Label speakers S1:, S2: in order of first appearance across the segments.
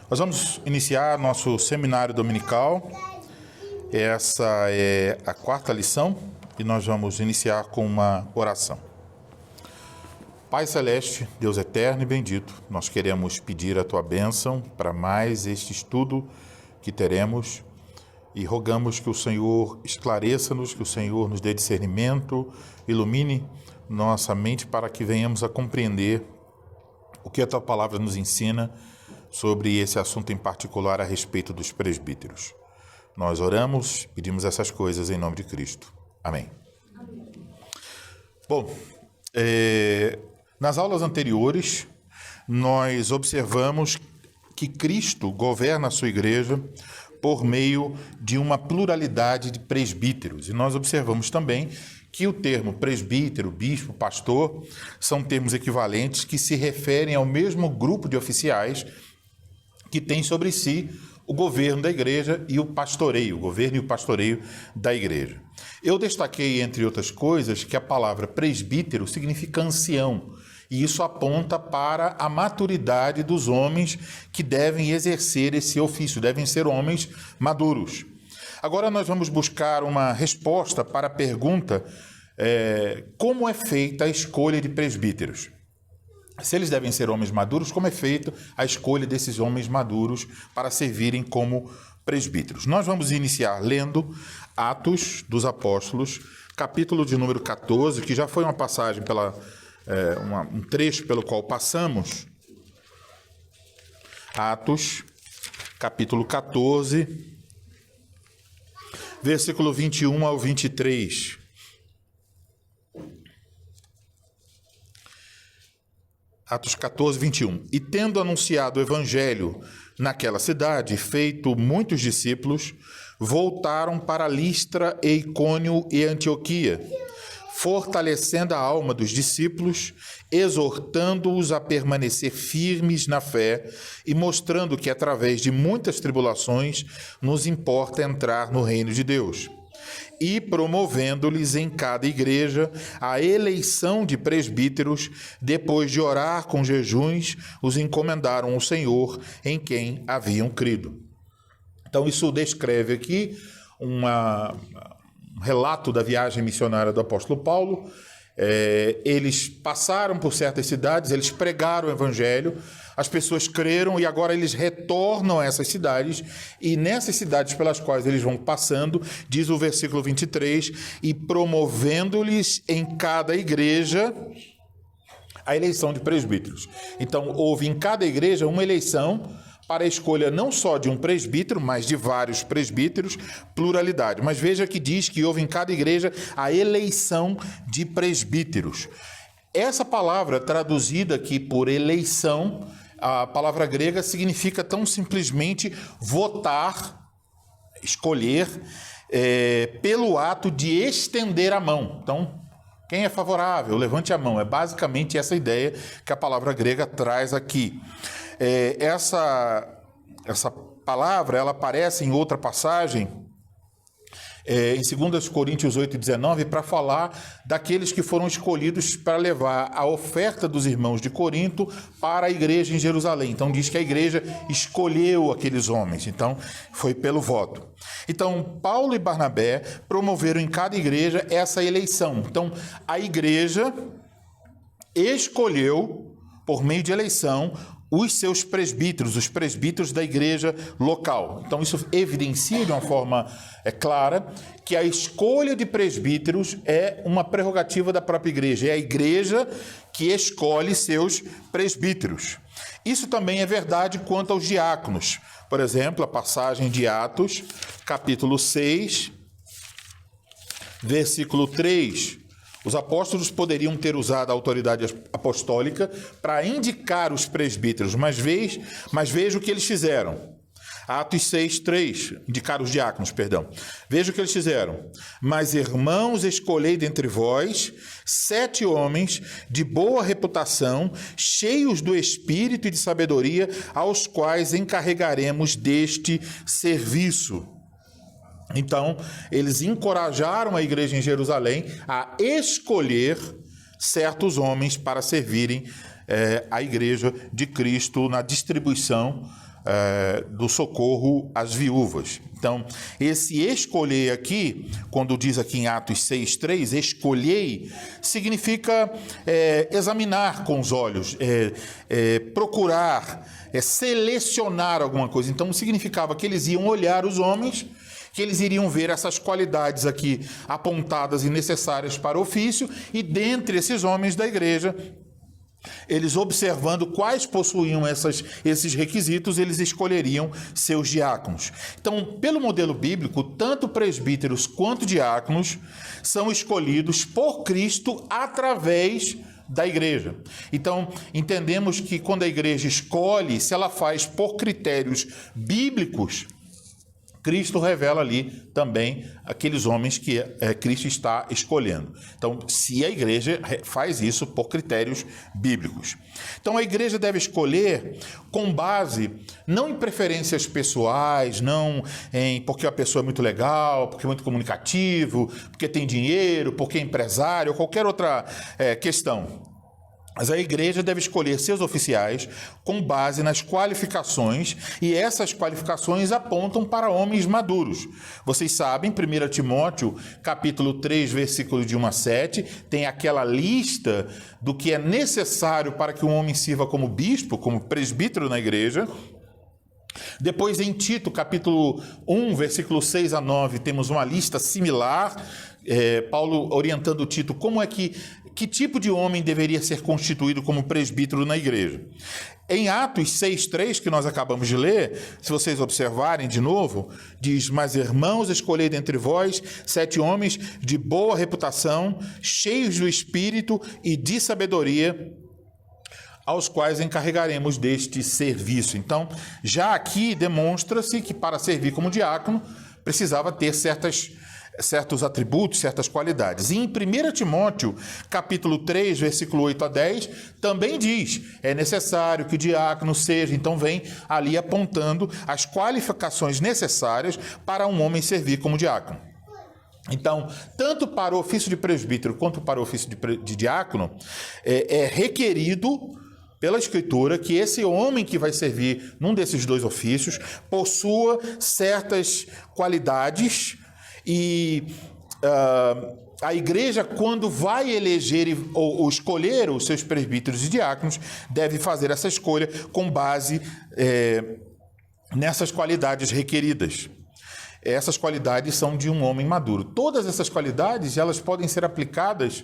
S1: Nós vamos iniciar nosso seminário dominical. Essa é a quarta lição e nós vamos iniciar com uma oração. Pai Celeste, Deus eterno e bendito, nós queremos pedir a Tua bênção para mais este estudo que teremos e rogamos que o Senhor esclareça-nos, que o Senhor nos dê discernimento, ilumine nossa mente para que venhamos a compreender o que a Tua palavra nos ensina sobre esse assunto em particular a respeito dos presbíteros. Nós oramos, pedimos essas coisas em nome de Cristo. Amém. Bom, nas aulas anteriores, nós observamos que Cristo governa a sua igreja por meio de uma pluralidade de presbíteros. E nós observamos também que o termo presbítero, bispo, pastor, são termos equivalentes que se referem ao mesmo grupo de oficiais que tem sobre si o governo da igreja e o pastoreio, o governo e o pastoreio da igreja. Eu destaquei, entre outras coisas, que a palavra presbítero significa ancião, e isso aponta para a maturidade dos homens que devem exercer esse ofício, devem ser homens maduros. Agora nós vamos buscar uma resposta para a pergunta como é feita a escolha de presbíteros. Se eles devem ser homens maduros, como é feita a escolha desses homens maduros para servirem como presbíteros? Nós vamos iniciar lendo Atos dos Apóstolos, capítulo de número 14, que já foi uma passagem, um trecho pelo qual passamos. Atos, capítulo 14, versículo 21 ao 23. Atos 14, 21. E tendo anunciado o evangelho naquela cidade, feito muitos discípulos, voltaram para Listra, e Icônio e Antioquia, fortalecendo a alma dos discípulos, exortando-os a permanecer firmes na fé e mostrando que através de muitas tribulações nos importa entrar no reino de Deus. E promovendo-lhes em cada igreja a eleição de presbíteros, depois de orar com jejuns, os encomendaram ao Senhor em quem haviam crido. Então isso descreve aqui um relato da viagem missionária do apóstolo Paulo. Eles passaram por certas cidades, eles pregaram o evangelho, as pessoas creram e agora eles retornam a essas cidades, e nessas cidades pelas quais eles vão passando, diz o versículo 23, e promovendo-lhes em cada igreja a eleição de presbíteros. Então houve em cada igreja uma eleição para a escolha não só de um presbítero, mas de vários presbíteros, pluralidade. Mas veja que diz que houve em cada igreja a eleição de presbíteros. Essa palavra traduzida aqui por eleição, a palavra grega significa tão simplesmente votar, escolher, pelo ato de estender a mão. Então, quem é favorável, levante a mão. É basicamente essa ideia que a palavra grega traz aqui. Essa palavra ela aparece em outra passagem, em 2 Coríntios 8,19, para falar daqueles que foram escolhidos para levar a oferta dos irmãos de Corinto para a igreja em Jerusalém. Então diz que a igreja escolheu aqueles homens, então foi pelo voto. Então Paulo e Barnabé promoveram em cada igreja essa eleição. Então a igreja escolheu, por meio de eleição, os seus presbíteros, os presbíteros da igreja local. Então isso evidencia de uma forma clara que a escolha de presbíteros é uma prerrogativa da própria igreja. É a igreja que escolhe seus presbíteros. Isso também é verdade quanto aos diáconos. Por exemplo, a passagem de Atos, capítulo 6, versículo 3. Os apóstolos poderiam ter usado a autoridade apostólica para indicar os presbíteros, mas veja o que eles fizeram. Atos 6, 3, indicar os diáconos, perdão. Veja o que eles fizeram. Mas, irmãos, escolhei dentre vós 7 homens de boa reputação, cheios do espírito e de sabedoria, aos quais encarregaremos deste serviço. Então, eles encorajaram a igreja em Jerusalém a escolher certos homens para servirem a igreja de Cristo na distribuição do socorro às viúvas. Então, esse escolher aqui, quando diz aqui em Atos 6:3, escolhei, significa examinar com os olhos, procurar, selecionar alguma coisa. Então, significava que eles iam olhar os homens, que eles iriam ver essas qualidades aqui apontadas e necessárias para o ofício, e dentre esses homens da igreja, eles observando quais possuíam esses requisitos, eles escolheriam seus diáconos. Então, pelo modelo bíblico, tanto presbíteros quanto diáconos são escolhidos por Cristo através da igreja. Então, entendemos que quando a igreja escolhe, se ela faz por critérios bíblicos, Cristo revela ali também aqueles homens que Cristo está escolhendo. Então, se a igreja faz isso por critérios bíblicos. Então, a igreja deve escolher com base não em preferências pessoais, não em porque a pessoa é muito legal, porque é muito comunicativo, porque tem dinheiro, porque é empresário, ou qualquer outra questão. Mas a igreja deve escolher seus oficiais com base nas qualificações, e essas qualificações apontam para homens maduros. Vocês sabem, 1 Timóteo, capítulo 3, versículo de 1 a 7, tem aquela lista do que é necessário para que um homem sirva como bispo, como presbítero na igreja. Depois, em Tito, capítulo 1, versículo 6 a 9, temos uma lista similar, Paulo orientando Tito como é que tipo de homem deveria ser constituído como presbítero na igreja. Em Atos 6:3, que nós acabamos de ler, se vocês observarem de novo, diz: mas irmãos, escolhei dentre vós 7 homens de boa reputação, cheios do Espírito e de sabedoria, aos quais encarregaremos deste serviço. Então, já aqui demonstra-se que para servir como diácono, precisava ter certos atributos, certas qualidades. E em 1 Timóteo, capítulo 3, versículo 8 a 10, também diz, é necessário que o diácono seja, então vem ali apontando as qualificações necessárias para um homem servir como diácono. Então, tanto para o ofício de presbítero quanto para o ofício de diácono, é requerido pela Escritura que esse homem que vai servir num desses dois ofícios possua certas qualidades. E a igreja, quando vai eleger ou escolher os seus presbíteros e diáconos, deve fazer essa escolha com base nessas qualidades requeridas. Essas qualidades são de um homem maduro. Todas essas qualidades, elas podem ser aplicadas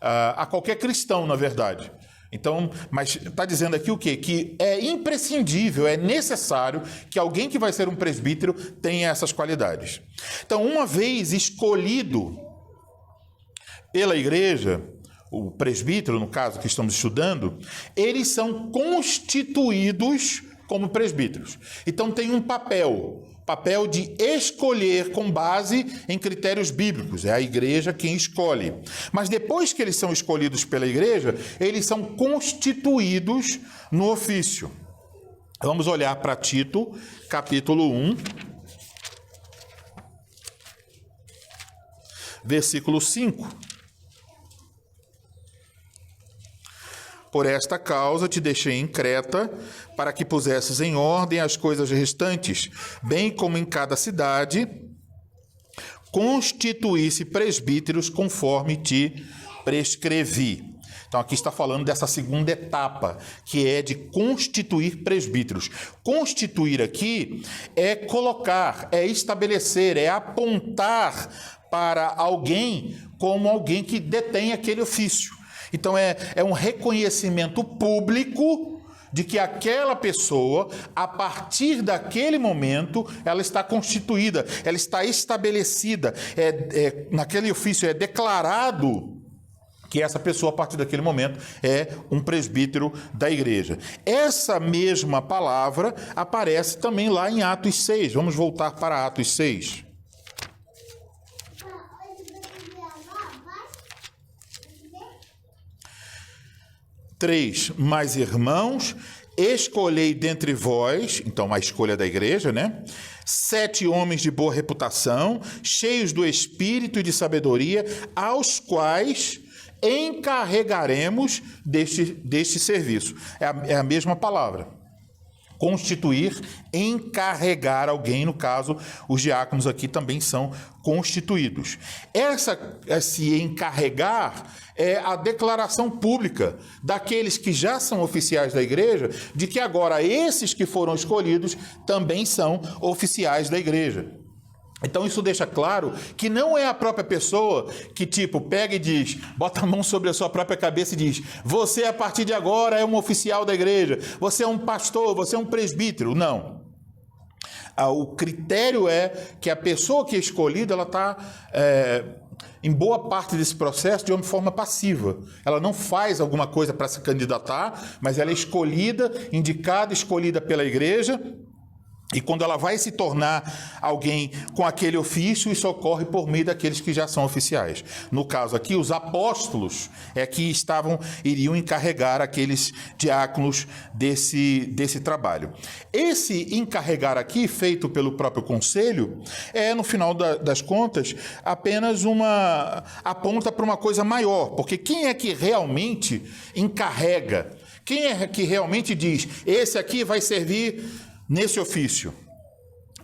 S1: a qualquer cristão, na verdade. Então, mas está dizendo aqui o quê? Que é imprescindível, é necessário que alguém que vai ser um presbítero tenha essas qualidades. Então, uma vez escolhido pela igreja, o presbítero, no caso que estamos estudando, eles são constituídos como presbíteros. Então, tem um papel de escolher com base em critérios bíblicos. É a igreja quem escolhe. Mas depois que eles são escolhidos pela igreja, eles são constituídos no ofício. Vamos olhar para Tito, capítulo 1, versículo 5. Por esta causa te deixei em Creta, para que pusesses em ordem as coisas restantes, bem como em cada cidade constituísse presbíteros conforme te prescrevi. Então aqui está falando dessa segunda etapa, que é de constituir presbíteros. Constituir aqui é colocar, é estabelecer, é apontar para alguém como alguém que detém aquele ofício. Então é um reconhecimento público de que aquela pessoa, a partir daquele momento, ela está constituída, ela está estabelecida. Naquele ofício é declarado que essa pessoa, a partir daquele momento, é um presbítero da igreja. Essa mesma palavra aparece também lá em Atos 6. Vamos voltar para Atos 6. Mas irmãos, escolhei dentre vós, então a escolha da igreja, né? 7 homens de boa reputação, cheios do Espírito e de sabedoria, aos quais encarregaremos deste serviço. É a mesma palavra. Constituir, encarregar alguém, no caso, os diáconos aqui também são constituídos. Esse encarregar é a declaração pública daqueles que já são oficiais da igreja, de que agora esses que foram escolhidos também são oficiais da igreja. Então isso deixa claro que não é a própria pessoa que pega e diz, bota a mão sobre a sua própria cabeça e diz, você a partir de agora é um oficial da igreja, você é um pastor, você é um presbítero. Não. O critério é que a pessoa que é escolhida, ela está em boa parte desse processo de uma forma passiva. Ela não faz alguma coisa para se candidatar, mas ela é escolhida, indicada, escolhida pela igreja. E quando ela vai se tornar alguém com aquele ofício, isso ocorre por meio daqueles que já são oficiais. No caso aqui, os apóstolos que iriam encarregar aqueles diáconos desse trabalho. Esse encarregar aqui, feito pelo próprio conselho, no final das contas, apenas aponta para uma coisa maior, porque quem é que realmente encarrega? Quem é que realmente diz, esse aqui vai servir nesse ofício?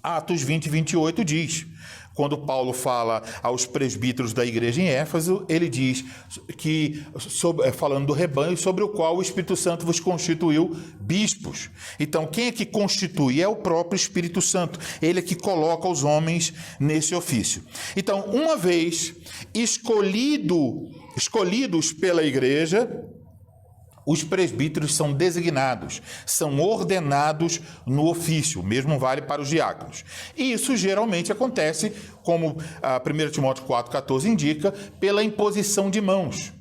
S1: Atos 20, 28 diz, quando Paulo fala aos presbíteros da igreja em Éfeso, ele diz que, falando do rebanho, sobre o qual o Espírito Santo vos constituiu bispos. Então, quem é que constitui? É o próprio Espírito Santo. Ele é que coloca os homens nesse ofício. Então, uma vez escolhidos pela igreja, os presbíteros são designados, são ordenados no ofício, o mesmo vale para os diáconos. E isso geralmente acontece, como 1 Timóteo 4,14 indica, pela imposição de mãos.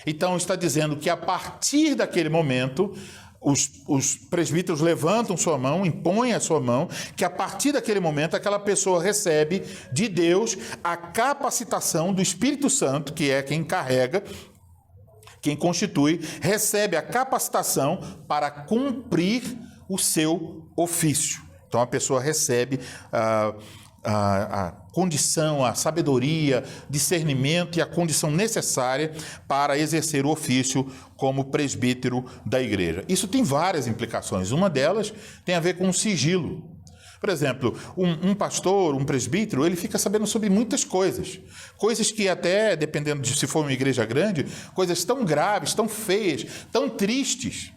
S1: Então está dizendo que a partir daquele momento, os presbíteros levantam sua mão, impõem a sua mão, que a partir daquele momento aquela pessoa recebe de Deus a capacitação do Espírito Santo, que é quem carrega, quem constitui, recebe a capacitação para cumprir o seu ofício. Então a pessoa recebe a condição, a sabedoria, discernimento e a condição necessária para exercer o ofício como presbítero da igreja. Isso tem várias implicações. Uma delas tem a ver com o sigilo. Por exemplo, um pastor, um presbítero, ele fica sabendo sobre muitas coisas. Coisas que até, dependendo de se for uma igreja grande, coisas tão graves, tão feias, tão tristes,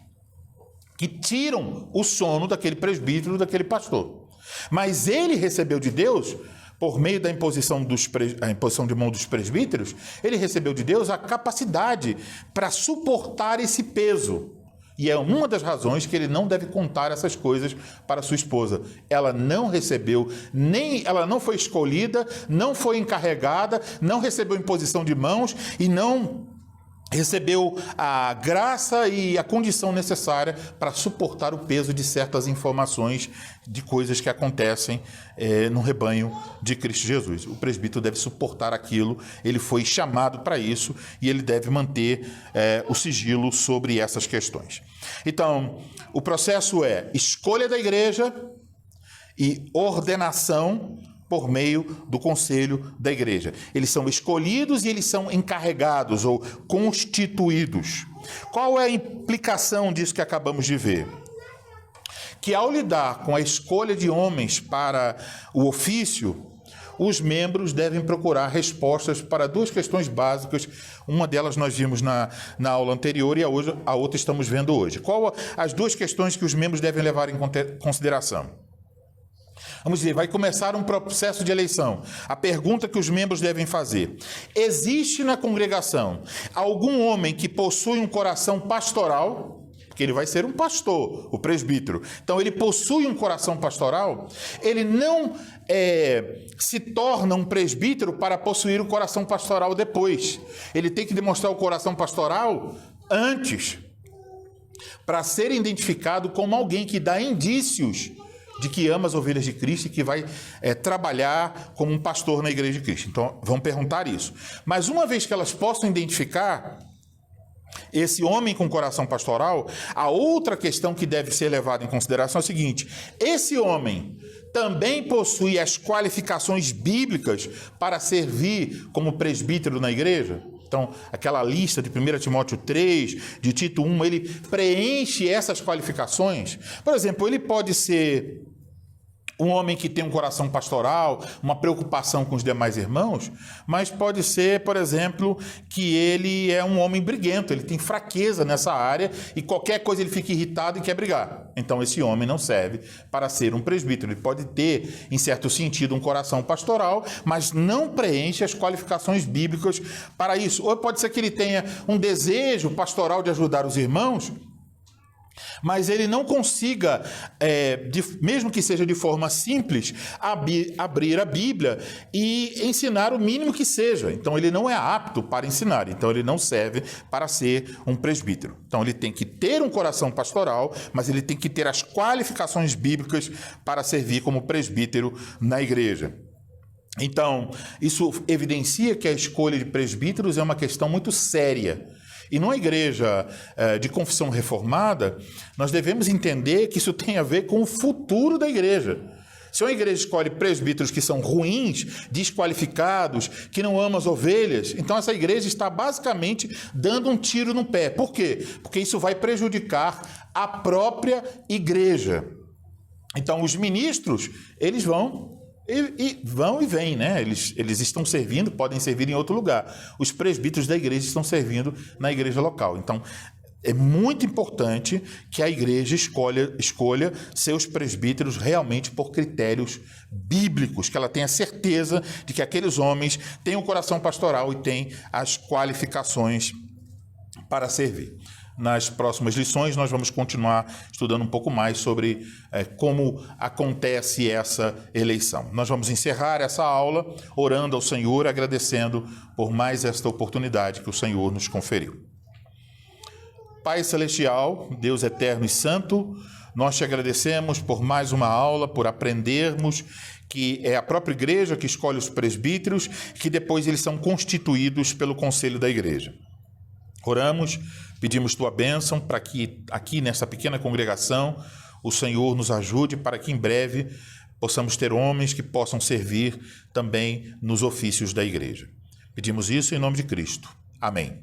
S1: que tiram o sono daquele presbítero, daquele pastor. Mas ele recebeu de Deus, por meio da imposição de mão dos presbíteros, ele recebeu de Deus a capacidade para suportar esse peso. E é uma das razões que ele não deve contar essas coisas para sua esposa. Ela não recebeu, ela não foi escolhida, não foi encarregada, não recebeu imposição de mãos e não recebeu a graça e a condição necessária para suportar o peso de certas informações de coisas que acontecem no rebanho de Cristo Jesus. O presbítero deve suportar aquilo, ele foi chamado para isso e ele deve manter o sigilo sobre essas questões. Então, o processo é escolha da igreja e ordenação por meio do conselho da igreja. Eles são escolhidos e eles são encarregados ou constituídos. Qual é a implicação disso que acabamos de ver? Que ao lidar com a escolha de homens para o ofício, os membros devem procurar respostas para duas questões básicas. Uma delas nós vimos na aula anterior e a outra estamos vendo hoje. Qual as duas questões que os membros devem levar em consideração? Vamos dizer, vai começar um processo de eleição. A pergunta que os membros devem fazer: existe na congregação algum homem que possui um coração pastoral? Porque ele vai ser um pastor, o presbítero. Então, ele possui um coração pastoral. Ele não se torna um presbítero para possuir o coração pastoral depois. Ele tem que demonstrar o coração pastoral antes, para ser identificado como alguém que dá indícios de que ama as ovelhas de Cristo e que vai trabalhar como um pastor na igreja de Cristo. Então, vão perguntar isso. Mas uma vez que elas possam identificar esse homem com coração pastoral, a outra questão que deve ser levada em consideração é o seguinte: esse homem também possui as qualificações bíblicas para servir como presbítero na igreja? Então, aquela lista de 1 Timóteo 3, de Tito 1, ele preenche essas qualificações? Por exemplo, ele pode ser um homem que tem um coração pastoral, uma preocupação com os demais irmãos, mas pode ser, por exemplo, que ele é um homem briguento, ele tem fraqueza nessa área e qualquer coisa ele fica irritado e quer brigar. Então esse homem não serve para ser um presbítero. Ele pode ter, em certo sentido, um coração pastoral, mas não preenche as qualificações bíblicas para isso. Ou pode ser que ele tenha um desejo pastoral de ajudar os irmãos, mas ele não consiga, mesmo que seja de forma simples, abrir a Bíblia e ensinar o mínimo que seja. Então ele não é apto para ensinar, então ele não serve para ser um presbítero. Então ele tem que ter um coração pastoral, mas ele tem que ter as qualificações bíblicas para servir como presbítero na igreja. Então, isso evidencia que a escolha de presbíteros é uma questão muito séria. E numa igreja de confissão reformada, nós devemos entender que isso tem a ver com o futuro da igreja. Se uma igreja escolhe presbíteros que são ruins, desqualificados, que não amam as ovelhas, então essa igreja está basicamente dando um tiro no pé. Por quê? Porque isso vai prejudicar a própria igreja. Então os ministros, eles vão e vêm, né? Eles estão servindo, podem servir em outro lugar. Os presbíteros da igreja estão servindo na igreja local. Então, é muito importante que a igreja escolha seus presbíteros realmente por critérios bíblicos, que ela tenha certeza de que aqueles homens têm um coração pastoral e têm as qualificações para servir. Nas próximas lições, nós vamos continuar estudando um pouco mais sobre como acontece essa eleição. Nós vamos encerrar essa aula orando ao Senhor, agradecendo por mais esta oportunidade que o Senhor nos conferiu. Pai Celestial, Deus eterno e santo, nós te agradecemos por mais uma aula, por aprendermos que é a própria igreja que escolhe os presbíteros, que depois eles são constituídos pelo conselho da igreja. Oramos, pedimos tua bênção para que aqui nessa pequena congregação o Senhor nos ajude para que em breve possamos ter homens que possam servir também nos ofícios da igreja. Pedimos isso em nome de Cristo. Amém.